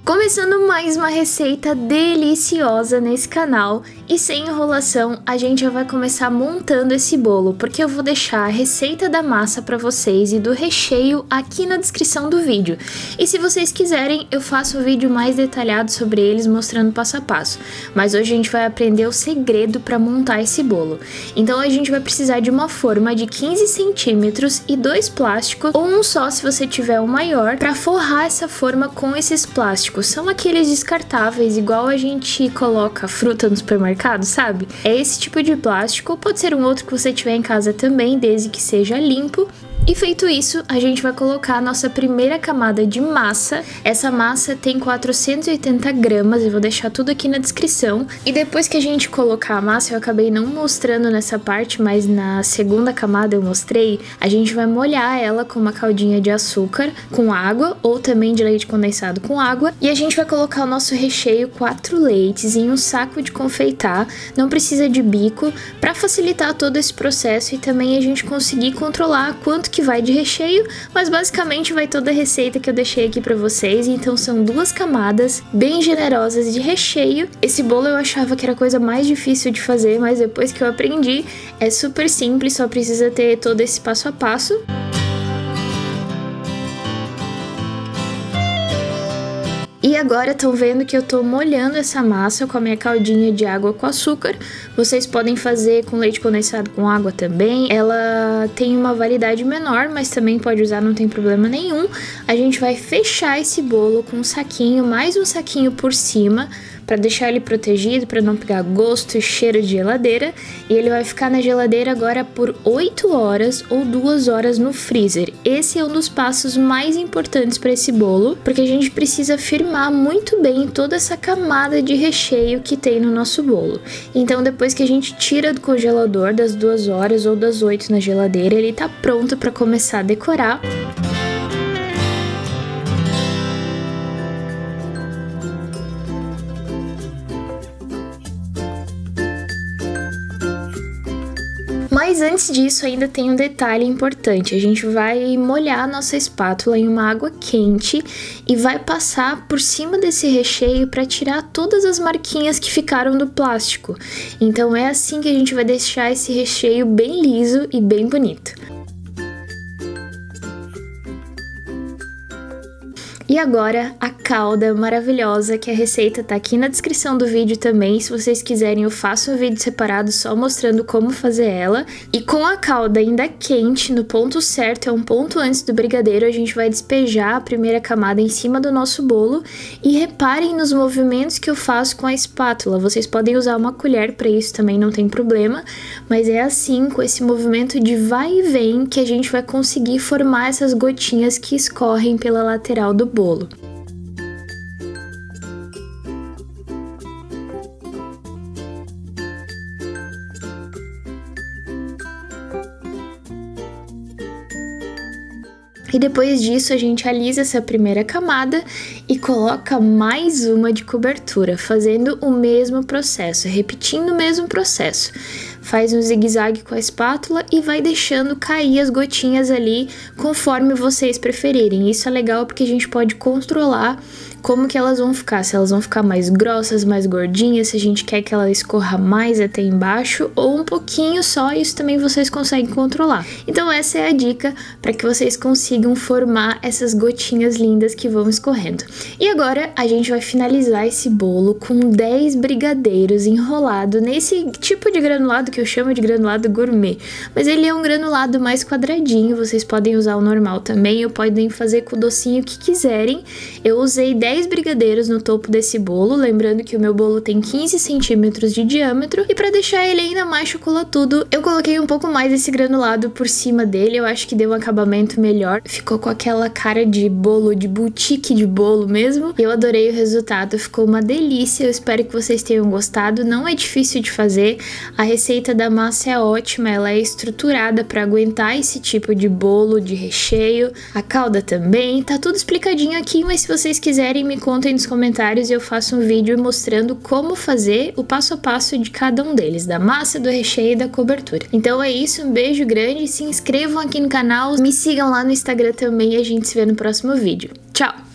Começando mais uma receita deliciosa nesse canal e sem enrolação, a gente já vai começar montando esse bolo, porque eu vou deixar a receita da massa para vocês e do recheio aqui na descrição do vídeo. E se vocês quiserem, eu faço um vídeo mais detalhado sobre eles, mostrando passo a passo. Mas hoje a gente vai aprender o segredo para montar esse bolo. Então a gente vai precisar de uma forma de 15 centímetros e 2 plásticos, ou um só se você tiver um maior, para forrar essa forma com esses plásticos. São aqueles descartáveis, igual a gente coloca fruta no supermercado, sabe? É esse tipo de plástico, ou pode ser um outro que você tiver em casa também, desde que seja limpo. E feito isso, a gente vai colocar a nossa primeira camada de massa. Essa massa tem 480 gramas, eu vou deixar tudo aqui na descrição. E depois que a gente colocar a massa, eu acabei não mostrando nessa parte, mas na segunda camada eu mostrei, a gente vai molhar ela com uma caldinha de açúcar com água, ou também de leite condensado com água. E a gente vai colocar o nosso recheio 4 leites em um saco de confeitar, não precisa de bico, para facilitar todo esse processo e também a gente conseguir controlar quanto que vai de recheio, mas basicamente vai toda a receita que eu deixei aqui pra vocês. Então são 2 camadas bem generosas de recheio. Esse bolo eu achava que era a coisa mais difícil de fazer, mas depois que eu aprendi, é super simples, só precisa ter todo esse passo a passo. E agora estão vendo que eu tô molhando essa massa com a minha caldinha de água com açúcar. Vocês podem fazer com leite condensado com água também. Ela tem uma validade menor, mas também pode usar, não tem problema nenhum. A gente vai fechar esse bolo com um saquinho, mais um saquinho por cima, para deixar ele protegido, para não pegar gosto e cheiro de geladeira. E ele vai ficar na geladeira agora por 8 horas ou 2 horas no freezer. Esse é um dos passos mais importantes para esse bolo, porque a gente precisa firmar muito bem toda essa camada de recheio que tem no nosso bolo. Então depois que a gente tira do congelador das 2 horas ou das 8 na geladeira, ele tá pronto para começar a decorar. Mas antes disso ainda tem um detalhe importante, a gente vai molhar a nossa espátula em uma água quente e vai passar por cima desse recheio para tirar todas as marquinhas que ficaram do plástico. Então é assim que a gente vai deixar esse recheio bem liso e bem bonito. E agora a calda maravilhosa, que a receita tá aqui na descrição do vídeo também. Se vocês quiserem eu faço um vídeo separado só mostrando como fazer ela. E com a calda ainda quente, no ponto certo, é um ponto antes do brigadeiro, a gente vai despejar a primeira camada em cima do nosso bolo. E reparem nos movimentos que eu faço com a espátula. Vocês podem usar uma colher para isso também, não tem problema. Mas é assim, com esse movimento de vai e vem, que a gente vai conseguir formar essas gotinhas que escorrem pela lateral do bolo. E depois disso a gente alisa essa primeira camada e coloca mais uma de cobertura, fazendo o mesmo processo, repetindo o mesmo processo. Faz um zigue-zague com a espátula e vai deixando cair as gotinhas ali conforme vocês preferirem. Isso é legal porque a gente pode controlar como que elas vão ficar, se elas vão ficar mais grossas, mais gordinhas, se a gente quer que ela escorra mais até embaixo ou um pouquinho só, isso também vocês conseguem controlar. Então essa é a dica para que vocês consigam formar essas gotinhas lindas que vão escorrendo. E agora a gente vai finalizar esse bolo com 10 brigadeiros enrolado nesse tipo de granulado que eu chamo de granulado gourmet, mas ele é um granulado mais quadradinho, vocês podem usar o normal também, ou podem fazer com o docinho que quiserem. Eu usei 10 brigadeiros no topo desse bolo, lembrando que o meu bolo tem 15 centímetros de diâmetro, e para deixar ele ainda mais chocolatudo, eu coloquei um pouco mais desse granulado por cima dele, eu acho que deu um acabamento melhor, ficou com aquela cara de bolo, de boutique de bolo mesmo, e eu adorei o resultado, ficou uma delícia, eu espero que vocês tenham gostado, não é difícil de fazer, a receita da massa é ótima, ela é estruturada para aguentar esse tipo de bolo, de recheio, a calda também, tá tudo explicadinho aqui, mas se vocês quiserem me contem nos comentários e eu faço um vídeo mostrando como fazer o passo a passo de cada um deles. deles, da massa, do recheio e da cobertura. Então é isso, um beijo grande, se inscrevam aqui no canal, me sigam lá no Instagram também e a gente se vê no próximo vídeo. Tchau!